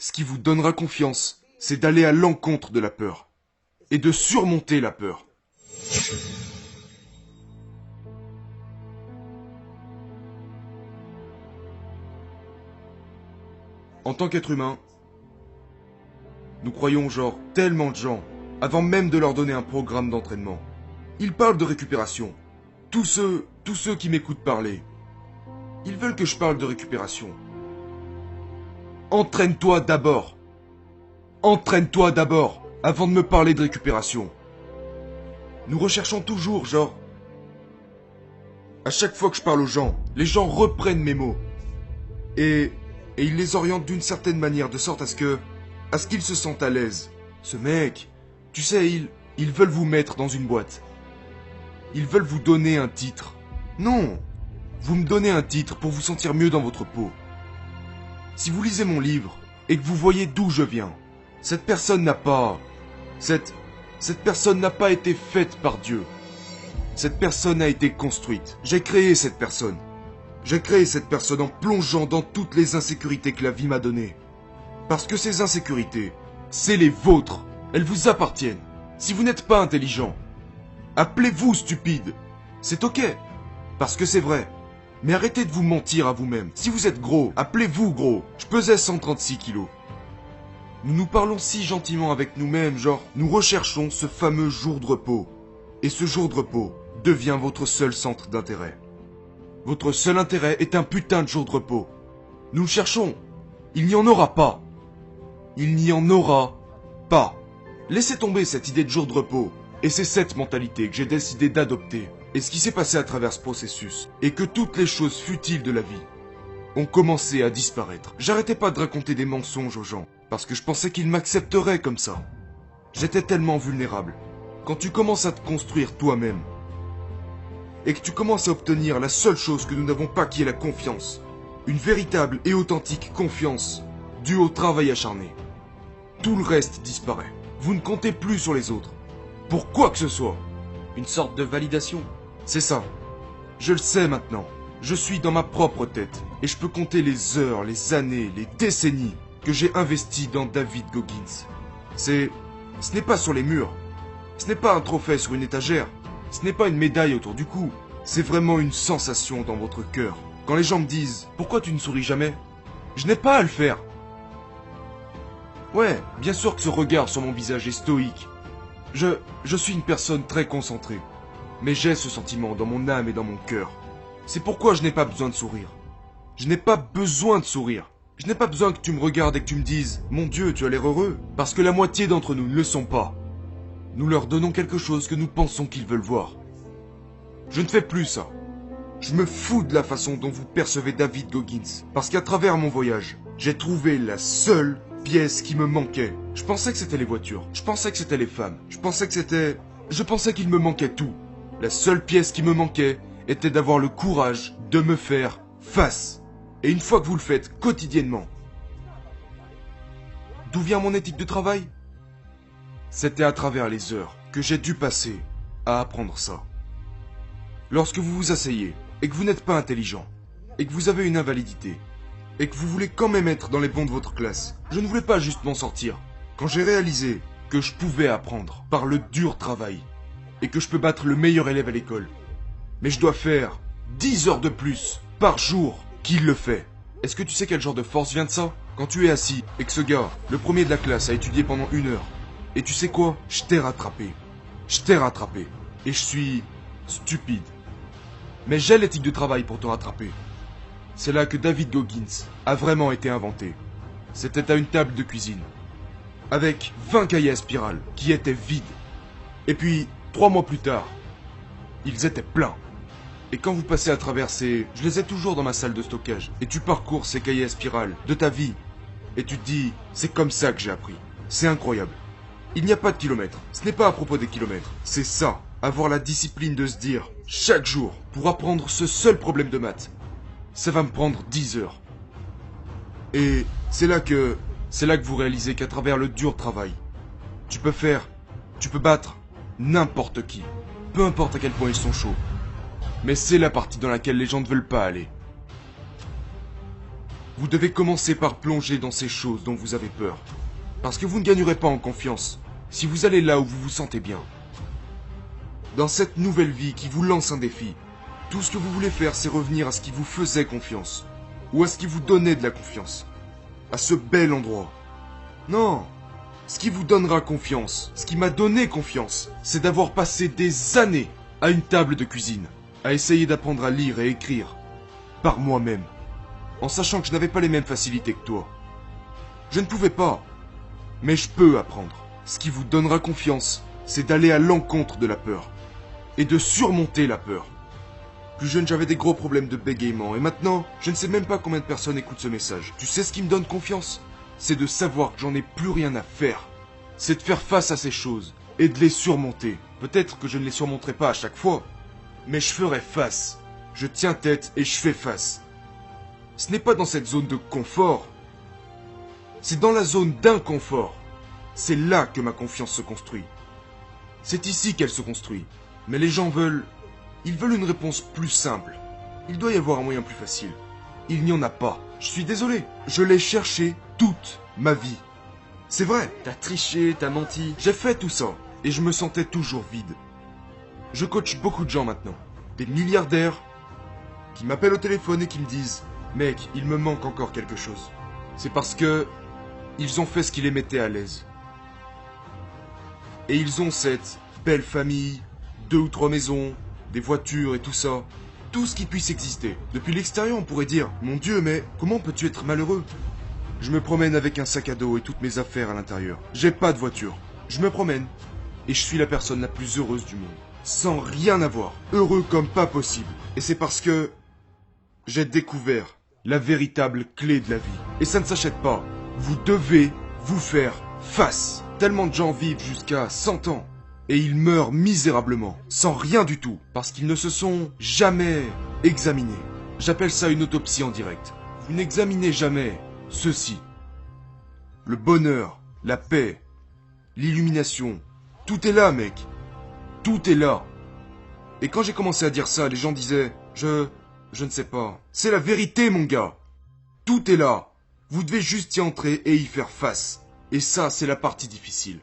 ce qui vous donnera confiance, c'est d'aller à l'encontre de la peur. Et de surmonter la peur. En tant qu'être humain, nous croyons genre tellement de gens, avant même de leur donner un programme d'entraînement. Ils parlent de récupération. Tous ceux qui m'écoutent parler, ils veulent que je parle de récupération. Entraîne-toi d'abord. Entraîne-toi d'abord, avant de me parler de récupération. Nous recherchons toujours, genre... À chaque fois que je parle aux gens, les gens reprennent mes mots. Et ils les orientent d'une certaine manière, de sorte à ce qu'ils se sentent à l'aise. Ce mec, tu sais, ils veulent vous mettre dans une boîte. Ils veulent vous donner un titre. Non, vous me donnez un titre pour vous sentir mieux dans votre peau. Si vous lisez mon livre et que vous voyez d'où je viens, cette personne n'a pas été faite par Dieu. Cette personne a été construite. J'ai créé cette personne. J'ai créé cette personne en plongeant dans toutes les insécurités que la vie m'a données. Parce que ces insécurités, c'est les vôtres. Elles vous appartiennent. Si vous n'êtes pas intelligent, appelez-vous stupide. C'est ok. Parce que c'est vrai. Mais arrêtez de vous mentir à vous-même. Si vous êtes gros, appelez-vous gros. Je pesais 136 kilos. Nous nous parlons si gentiment avec nous-mêmes, genre, nous recherchons ce fameux jour de repos. Et ce jour de repos devient votre seul centre d'intérêt. Votre seul intérêt est un putain de jour de repos. Nous le cherchons. Il n'y en aura pas. Il n'y en aura pas. Laissez tomber cette idée de jour de repos. Et c'est cette mentalité que j'ai décidé d'adopter. Et ce qui s'est passé à travers ce processus, et que toutes les choses futiles de la vie ont commencé à disparaître. J'arrêtais pas de raconter des mensonges aux gens, parce que je pensais qu'ils m'accepteraient comme ça. J'étais tellement vulnérable. Quand tu commences à te construire toi-même, et que tu commences à obtenir la seule chose que nous n'avons pas qui est la confiance, une véritable et authentique confiance, due au travail acharné, tout le reste disparaît. Vous ne comptez plus sur les autres, pour quoi que ce soit. Une sorte de validation. C'est ça. Je le sais maintenant. Je suis dans ma propre tête. Et je peux compter les heures, les années, les décennies que j'ai investies dans David Goggins. Ce n'est pas sur les murs. Ce n'est pas un trophée sur une étagère. Ce n'est pas une médaille autour du cou. C'est vraiment une sensation dans votre cœur. Quand les gens me disent « Pourquoi tu ne souris jamais ?» Je n'ai pas à le faire. Ouais, bien sûr que ce regard sur mon visage est stoïque. Je suis une personne très concentrée. Mais j'ai ce sentiment dans mon âme et dans mon cœur. C'est pourquoi je n'ai pas besoin de sourire. Je n'ai pas besoin de sourire. Je n'ai pas besoin que tu me regardes et que tu me dises « Mon Dieu, tu as l'air heureux ». Parce que la moitié d'entre nous ne le sont pas. Nous leur donnons quelque chose que nous pensons qu'ils veulent voir. Je ne fais plus ça. Je me fous de la façon dont vous percevez David Goggins. Parce qu'à travers mon voyage, j'ai trouvé la seule pièce qui me manquait. Je pensais que c'était les voitures. Je pensais que c'était les femmes. Je pensais qu'il me manquait tout. La seule pièce qui me manquait était d'avoir le courage de me faire face. Et une fois que vous le faites quotidiennement, d'où vient mon éthique de travail? C'était à travers les heures que j'ai dû passer à apprendre ça. Lorsque vous vous asseyez et que vous n'êtes pas intelligent, et que vous avez une invalidité, et que vous voulez quand même être dans les bons de votre classe, je ne voulais pas juste m'en sortir. Quand j'ai réalisé que je pouvais apprendre par le dur travail, et que je peux battre le meilleur élève à l'école, mais je dois faire 10 heures de plus par jour qu'il le fait. Est-ce que tu sais quel genre de force vient de ça? Quand tu es assis et que ce gars, le premier de la classe, a étudié pendant 1 heure, et tu sais quoi? Je t'ai rattrapé. Je t'ai rattrapé. Et je suis stupide. Mais j'ai l'éthique de travail pour te rattraper. C'est là que David Goggins a vraiment été inventé. C'était à une table de cuisine, avec 20 cahiers à spirale qui étaient vides. Et puis, 3 mois plus tard, ils étaient pleins. Et quand vous passez à travers je les ai toujours dans ma salle de stockage. Et tu parcours ces cahiers à spirale de ta vie. Et tu te dis, c'est comme ça que j'ai appris. C'est incroyable. Il n'y a pas de kilomètres. Ce n'est pas à propos des kilomètres. C'est ça. Avoir la discipline de se dire, chaque jour, pour apprendre ce seul problème de maths, ça va me prendre 10 heures. Et c'est là que vous réalisez qu'à travers le dur travail, tu peux battre n'importe qui. Peu importe à quel point ils sont chauds. Mais c'est la partie dans laquelle les gens ne veulent pas aller. Vous devez commencer par plonger dans ces choses dont vous avez peur. Parce que vous ne gagnerez pas en confiance si vous allez là où vous vous sentez bien. Dans cette nouvelle vie qui vous lance un défi, tout ce que vous voulez faire, c'est revenir à ce qui vous faisait confiance. Ou à ce qui vous donnait de la confiance. À ce bel endroit. Non, ce qui vous donnera confiance, ce qui m'a donné confiance, c'est d'avoir passé des années à une table de cuisine, à essayer d'apprendre à lire et écrire, par moi-même, en sachant que je n'avais pas les mêmes facilités que toi. Je ne pouvais pas, mais je peux apprendre. Ce qui vous donnera confiance, c'est d'aller à l'encontre de la peur, et de surmonter la peur. Plus jeune, j'avais des gros problèmes de bégaiement, et maintenant, je ne sais même pas combien de personnes écoutent ce message. Tu sais ce qui me donne confiance ? C'est de savoir que j'en ai plus rien à faire. C'est de faire face à ces choses, et de les surmonter. Peut-être que je ne les surmonterai pas à chaque fois, mais je ferai face. Je tiens tête et je fais face. Ce n'est pas dans cette zone de confort, c'est dans la zone d'inconfort. C'est là que ma confiance se construit. C'est ici qu'elle se construit. Mais les gens veulent... Ils veulent une réponse plus simple. Il doit y avoir un moyen plus facile. Il n'y en a pas. Je suis désolé. Je l'ai cherché toute ma vie. C'est vrai. T'as triché, t'as menti. J'ai fait tout ça. Et je me sentais toujours vide. Je coach beaucoup de gens maintenant. Des milliardaires qui m'appellent au téléphone et qui me disent « Mec, il me manque encore quelque chose. » C'est parce que ils ont fait ce qui les mettait à l'aise. Et ils ont cette belle famille, 2 ou 3 maisons, des voitures et tout ça. Tout ce qui puisse exister. Depuis l'extérieur, on pourrait dire « Mon Dieu, mais comment peux-tu être malheureux ?» Je me promène avec un sac à dos et toutes mes affaires à l'intérieur. J'ai pas de voiture. Je me promène. Et je suis la personne la plus heureuse du monde. Sans rien avoir. Heureux comme pas possible. Et c'est parce que j'ai découvert la véritable clé de la vie. Et ça ne s'achète pas. Vous devez vous faire face. Tellement de gens vivent jusqu'à 100 ans. Et ils meurent misérablement, sans rien du tout, parce qu'ils ne se sont jamais examinés. J'appelle ça une autopsie en direct. Vous n'examinez jamais ceci. Le bonheur, la paix, l'illumination. Tout est là, mec. Tout est là. Et quand j'ai commencé à dire ça, les gens disaient « Je ne sais pas. » C'est la vérité, mon gars. Tout est là. Vous devez juste y entrer et y faire face. Et ça, c'est la partie difficile.